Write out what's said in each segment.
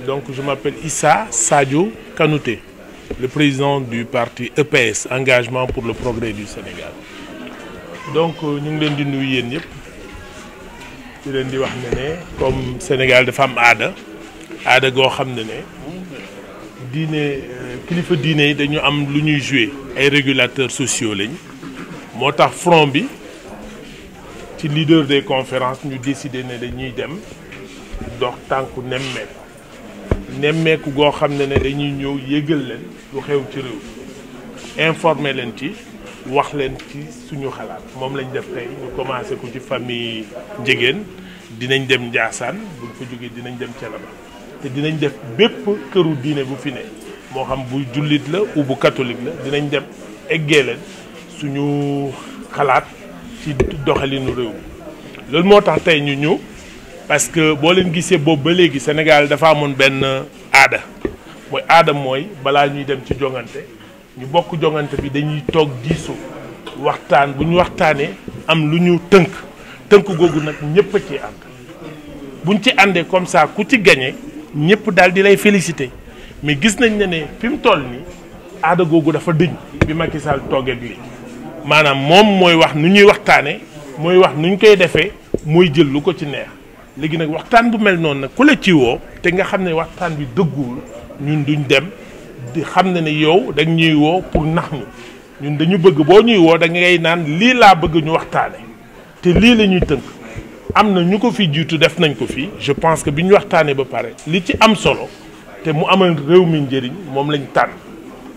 Donc je m'appelle Issa Sadio Kanouté, le président du parti EPS, Engagement pour le Progrès du Sénégal. Donc ñu ngi leen di nuyu yéen ñëpp di leen di wax ne comme Sénégal dafa am aada goo xam ne diine kilifa diine yi dañu am lu ñuy jouer ay régulateurs sociaux lañ moo tax front bi ci leader des conférences ñu décidé ne dañuy dem dox tànku nemmeeku goo xam ne dañuy ñëw yëgal leen lu xew ci réew informer leen ci wax leen ci suñu xalaat moom lañ def tey ñu commencé ko ci famille Ndiéguène dinañ dem Ndiassane buñ fa jógee dinañ dem Thiénaba te dinañ def bépp këru diine bu fi ne moo xam bu jullit la ou bu catholique la dinañ dem eggee leen suñu xalaat ci doxalinu réew mi loolu moo tax tey ñu ñëw parce que boo leen gisee boobu ba léegi Sénégal dafa amoon benn aada mooy balaa ñuy dem ci jongante ñu bokk jongante bi dañuy toog diisoo waxtaan bu ñu waxtaanee am lu ñu tënk googu nag ñëpp a ci ànd buñ ci àndee comme ça ku ci gagné ñëpp daal di lay félicité mais gis nañ ne fi mu toll nii aada googu dafa dëñ bi Macky Sall toogee bi maanaam moom mooy wax nu ñuy waxtaanee mooy wax nu ñu koy defee mooy jël lu ko ci neex léegi nag waxtaan bu mel noonu nag ku la ci woo te nga xam ne waxtaan bi dëgguwul ñun duñ dem di xam ne yow da ñuy woo pour nax ñu ñun dañu bëgg boo ñuy woo da ngay naan lii laa bëgg ñu waxtaane te lii la ñuy tënk am na ñu ko fi jiitu def nañ ko fii je pense que bi ñu waxtaanee ba pare li ci am solo te mu amal réew mi njëriñ moom lañ tànn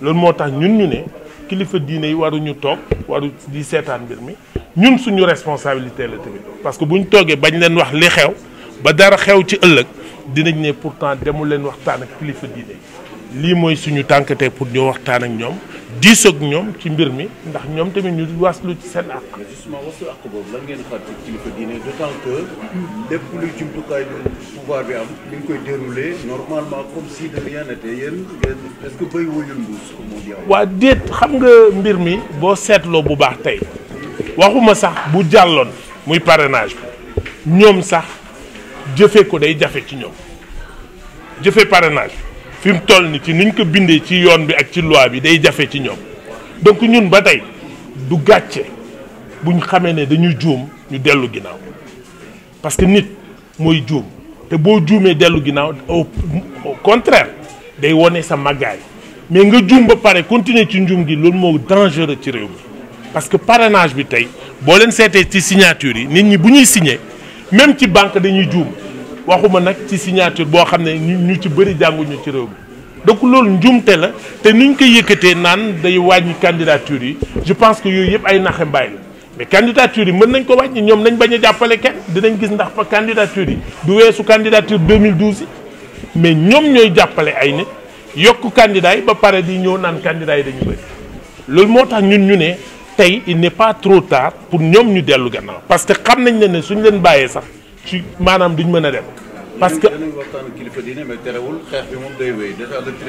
loolu moo tax ñun ñu ne kilifa diine yi waruñu toog waru di seetaan mbir mi ñun suñu responsabilité la tamit parce que buñ toogee bañ leen wax li xew ba dara xew ci ëllëg dinañ ne pourtant demul leen waxtaan ak kilifa diine lii mooy suñu tànkate pour ñu waxtaan ak ñoom diisoog ñoom ci mbir mi ndax ñoom tamit ñu waslu ci seen àq. mais justement waslu àq boobu lan ngeen xaar ci kilifa diine d'autant que lépp luy jumtukaay pouvoir bi am li ñu koy dérouler normalement comme si de rien n'était yéen est-ce que béy wóyul mbuus comme on dit. waa déet xam nga mbir mi boo seetloo bu baax tey waxuma sax bu jàlloon muy parrainage bi ñoom sax jëfee ko day jafe ci ñoom jëfee parrainage fi mu toll ni ci niñ ko bindee ci yoon bi ak ci loi bi day jafe ci ñoom donc ñun ba tey du gàcce buñ xamee ne dañu juum ñu dellu ginnaaw parce que nit mooy juum te boo juumee dellu ginnaaw au contraire day wone sa màggaay mais nga juum ba pare continuer ci njuum gi loolu moo dangereux ci réew mi parce que parrainage bi tey boo leen seetee ci signature yi nit ñi bu ñuy signé même ci banque dañuy juum waxuma nag ci signature boo xam ne ñu ci bëri jànguñu ci réew mi donc loolu njuumte la te nuñ koy yëkkatee naan day wàññi candidature yi je pense que yooyu yëpp ay naxe mbaay la mais candidature yi mën nañ ko wàññi ñoom nañ bañ a jàppale kenn dinañ gis ndax fa candidature yi du weesu candidature 2012 yi mais ñoom ñooy jàppale ay nit yokk candidat yi ba pare di ñëw naan candidat yi dañu bëri loolu moo tax ñun ñu ne tey il n'est pas trop tard pour ñoom ñu dellu gannaaw parce que xam nañ ne suñ leen bàyyee sax ci maanaam duñ mën a dem parce que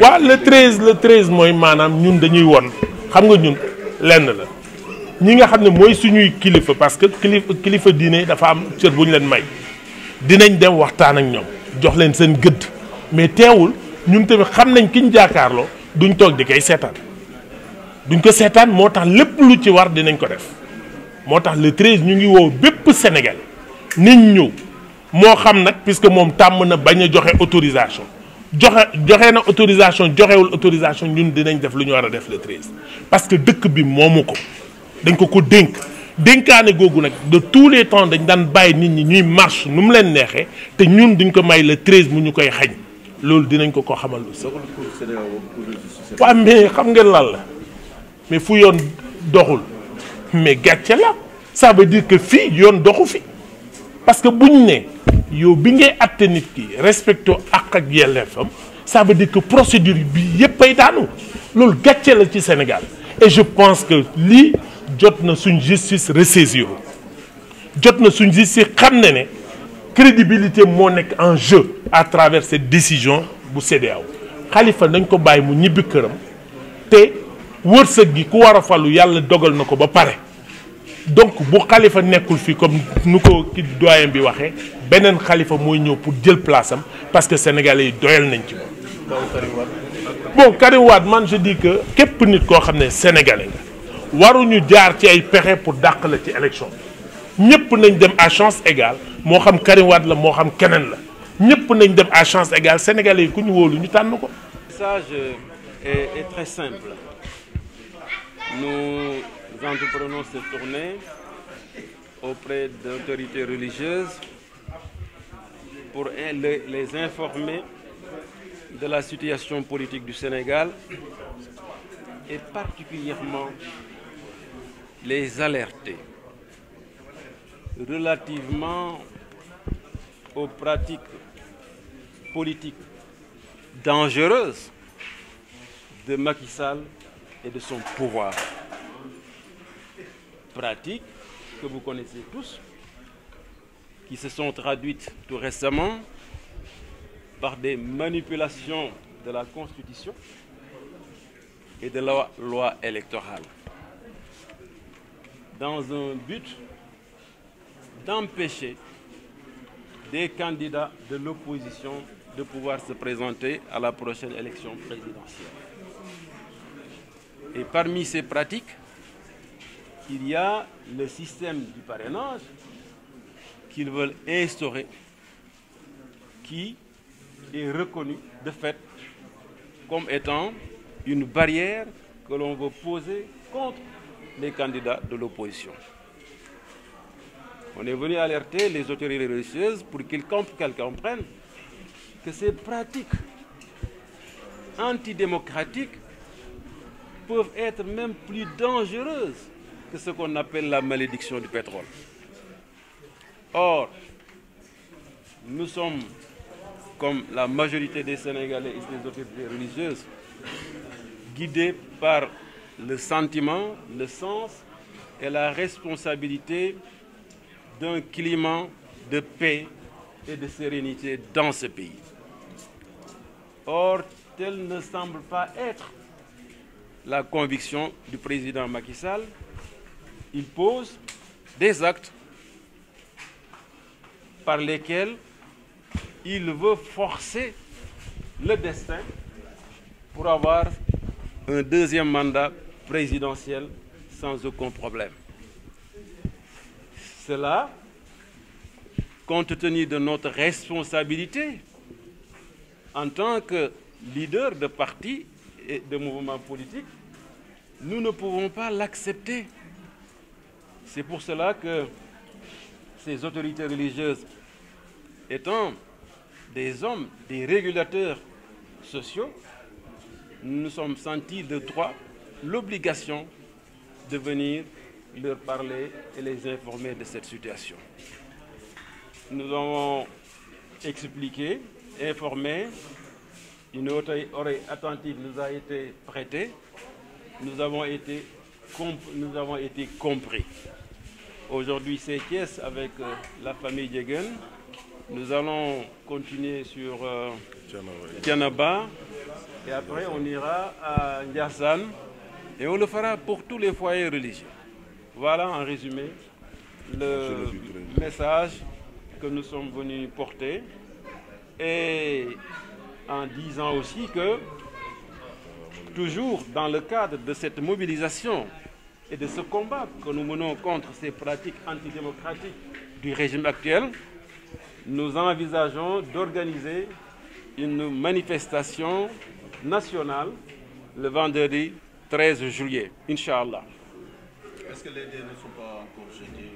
waaw le 13 mooy maanaam ñun dañuy won xam nga ñun lenn la ñi nga xam ne mooy suñuy kilifa parce que kilifa diine dafa am cër bu ñu leen may dinañ dem waxtaan ak ñoom jox leen seen gëdd mais teewul ñun tamit xam nañ ki ñu jàkkaarloo duñ toog di koy seetaan duñ ko seetaan moo tax lépp lu ci war dinañ ko def moo tax le 13 ñu ngi woo bépp Sénégal niñ ñëw moo xam nag puisque moom tàmm na bañ a joxe autorisation joxe na autorisation joxewul autorisation ñun dinañ def lu ñu war a def le 13 parce que dëkk bi moomu ko dañ ko dénkaane googu nag de tous les temps dañ daan bàyyi nit ñi ñuy marche nu mu leen neexee te ñun duñ ko may le 13 mu ñu koy xañ loolu dinañ ko xamal aussi. waaw mais xam ngeen lan la mais fu yoon doxul mais gàcce la ça veut dire que fii yoon doxu fi parce que buñ ne yow bi ngay atte nit ki respecté àq ak yelleefam ça veut dire que procédure bi yëpp ay daanu loolu gàcce la ci Sénégal et je pense que lii jot na suñ justice ressaisir jot na suñ justice xam ne crédibilité moo nekk en jeu à travers cette décision bu CEDEAO Khalifa nañ ko bàyyi mu ñibbi këram te wërsëg gi ku war a falu yàlla dogal na ko ba pare donc bu xalifa nekkul fii comme nu ko ki doyen bi waxee beneen xalifa mooy ñëw pour jël place am parce que sénégalais yi doyal nañ ci moom. bon Karim Wade man je dis que képp nit koo xam ne sénégalais nga waruñu jaar ci ay pexe pour dàq la ci élection ñëpp nañ dem à chance égale moo xam Karim Wade la moo xam keneen la ñëpp nañ dem à chance égale sénégalais yi ku ñu wóolu ñu tànn ko. Le message est très simple. Nous entreprenons cette tournée auprès d'autorités religieuses pour les informer de la situation politique du Sénégal et particulièrement les alerter relativement aux pratiques politiques dangereuses de Macky Sall et de son pouvoir. Pratiques que vous connaissez tous, qui se sont traduites tout récemment par des manipulations de la Constitution et de la loi électorale, dans un but d'empêcher des candidats de l'opposition de pouvoir se présenter à la prochaine élection présidentielle. Et parmi ces pratiques, il y a le système du parrainage qu'ils veulent instaurer, qui est reconnu de fait comme étant une barrière que l'on veut poser contre les candidats de l'opposition. On est venu alerter les autorités religieuses pour qu'elles comprennent que ces pratiques antidémocratiques peuvent être même plus dangereuses que ce qu'on appelle la malédiction du pétrole. Or, nous sommes, comme la majorité des Sénégalais et des autorités religieuses, guidés par le sentiment, le sens et la responsabilité d'un climat de paix et de sérénité dans ce pays. Or, tel ne semble pas être la conviction du président Macky Sall. Il pose des actes par lesquels il veut forcer le destin pour avoir un deuxième mandat présidentiel sans aucun problème. Cela, compte tenu de notre responsabilité en tant que leader de parti et de mouvement politique, nous ne pouvons pas l'accepter. C'est pour cela que ces autorités religieuses, étant des hommes, des régulateurs sociaux, nous nous sommes sentis de droit l'obligation de venir leur parler et les informer de cette situation. Nous avons expliqué, informé, une oreille attentive nous a été prêtée, nous avons été compris. Aujourd'hui, c'est Thiès avec la famille Djegen. Nous allons continuer sur Tianaba et après on ira à Ndiassane et on le fera pour tous les foyers religieux. Voilà en résumé le message que nous sommes venus porter et en disant aussi que toujours dans le cadre de cette mobilisation et de ce combat que nous menons contre ces pratiques antidémocratiques du régime actuel, nous envisageons d'organiser une manifestation nationale le vendredi 13 juillet, Inch'Allah. Est-ce que les dés ne sont pas encore jetés?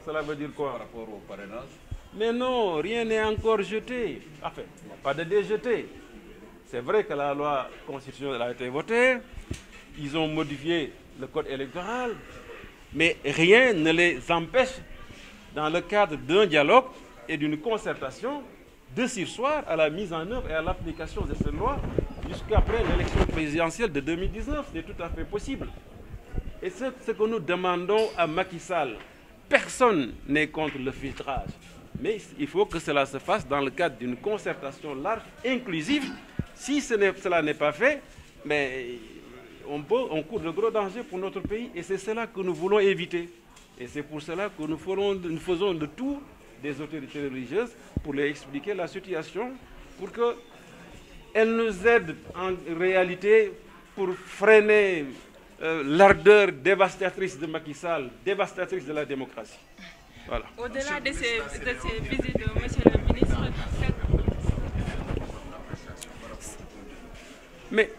Cela veut dire quoi? Par rapport au parrainage? Mais non, rien n'est encore jeté. Enfin, il n'y a pas de dés jetés. C'est vrai que la loi constitutionnelle a été votée, ils ont modifié le code électoral, mais rien ne les empêche, dans le cadre d'un dialogue et d'une concertation, de surseoir à la mise en œuvre et à l'application de cette loi jusqu'après l'élection présidentielle de 2019. C'est tout à fait possible. Et c'est ce que nous demandons à Macky Sall. Personne n'est contre le filtrage. Mais il faut que cela se fasse dans le cadre d'une concertation large, inclusive. Si cela n'est pas fait, mais on court de gros dangers pour notre pays et c'est cela que nous voulons éviter. Et c'est pour cela que nous faisons le tour des autorités religieuses pour leur expliquer la situation, pour qu'elles nous aident en réalité pour freiner l'ardeur dévastatrice de Macky Sall, dévastatrice de la démocratie. Voilà. Au-delà de ces visites, monsieur le ministre... Mais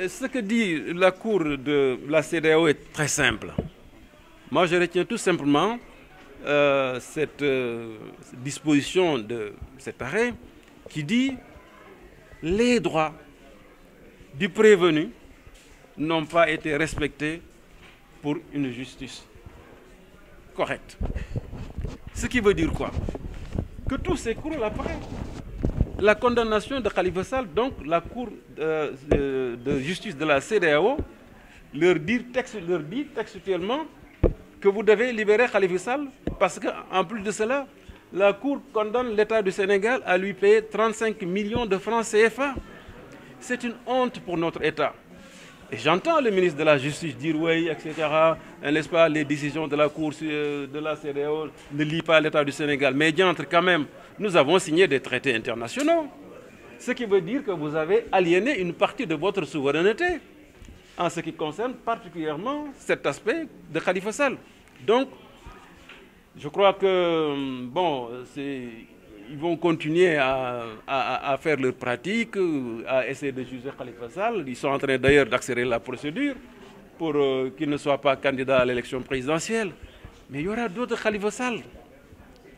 ce que dit la Cour de la CEDEAO est très simple. Moi, je retiens tout simplement cette disposition de cet arrêt qui dit les droits du prévenu n'ont pas été respectés pour une justice correcte. Ce qui veut dire quoi? Que tout s'écroule après. La condamnation de Khalifa Sall, donc la Cour de justice de la CEDEAO, leur dit textuellement que vous devez libérer Khalifa Sall parce qu'en plus de cela, la Cour condamne l'État du Sénégal à lui payer 35 millions de francs CFA. C'est une honte pour notre État. Et j'entends le ministre de la Justice dire oui, etc. N'est-ce pas, les décisions de la Cour de la CEDEAO ne lient pas l'État du Sénégal. Mais diantre, quand même, nous avons signé des traités internationaux. Ce qui veut dire que vous avez aliéné une partie de votre souveraineté en ce qui concerne particulièrement cet aspect de Khalifa Sall. Donc, je crois que, bon, ils vont continuer à faire leur pratique, à essayer de juger Khalifa Sall. Ils sont en train d'ailleurs d'accélérer la procédure pour qu'il ne soit pas candidat à l'élection présidentielle. Mais il y aura d'autres Khalifa Sall.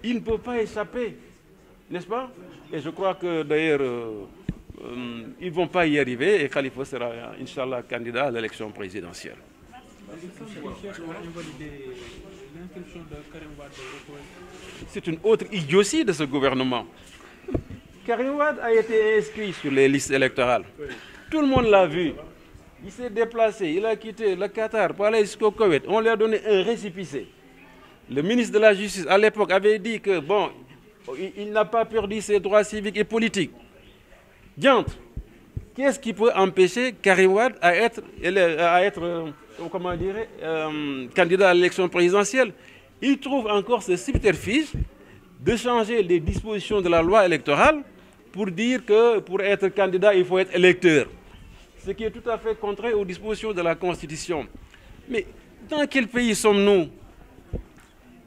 Il ne peut pas échapper, n'est-ce pas? Et je crois que d'ailleurs, ils ne vont pas y arriver et Khalifa sera, Inch'Allah, candidat à l'élection présidentielle. C'est une autre idiotie de ce gouvernement. Karim Wade a été inscrit sur les listes électorales. Tout le monde l'a vu. Il s'est déplacé, il a quitté le Qatar pour aller jusqu'au Koweït. On lui a donné un récépissé. Le ministre de la Justice, à l'époque, avait dit que, bon, il n'a pas perdu ses droits civiques et politiques. Diantre, qu'est-ce qui peut empêcher Karim Wade à être comment dire, candidat à l'élection présidentielle? Il trouve encore ce subterfuge de changer les dispositions de la loi électorale pour dire que pour être candidat, il faut être électeur. Ce qui est tout à fait contraire aux dispositions de la Constitution. Mais dans quel pays sommes-nous?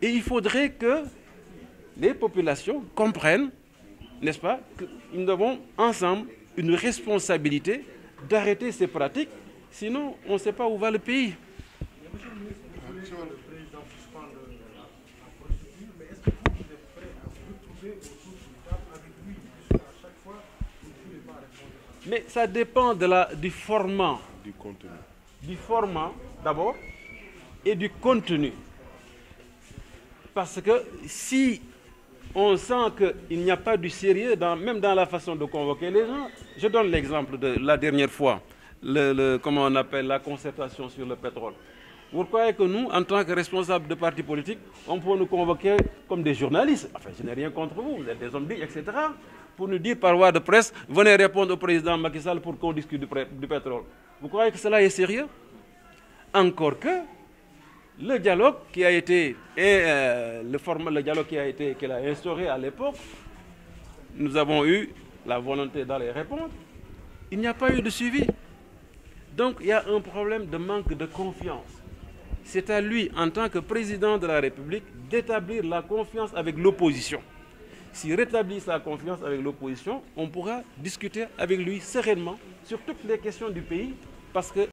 Et il faudrait que les populations comprennent, n'est-ce pas, que nous avons ensemble une responsabilité d'arrêter ces pratiques, sinon on ne sait pas où va le pays. Mais ça dépend du format. Du contenu. Du format d'abord et du contenu. Parce que si on sent qu'il n'y a pas du sérieux, même dans la façon de convoquer les gens, je donne l'exemple de la dernière fois, comment on appelle la concertation sur le pétrole. Vous croyez que nous, en tant que responsables de partis politiques, on peut nous convoquer comme des journalistes? Enfin, je n'ai rien contre vous, vous êtes des hommes dignes, etc. Pour nous dire par voie de presse, venez répondre au président Macky Sall pour qu'on discute du pétrole. Vous croyez que cela est sérieux? Encore que le dialogue qui a été, qu'il a instauré à l'époque, nous avons eu la volonté d'aller répondre. Il n'y a pas eu de suivi. Donc il y a un problème de manque de confiance. C'est à lui, en tant que président de la République, d'établir la confiance avec l'opposition. S'il rétablit sa confiance avec l'opposition, on pourra discuter avec lui sereinement sur toutes les questions du pays, parce que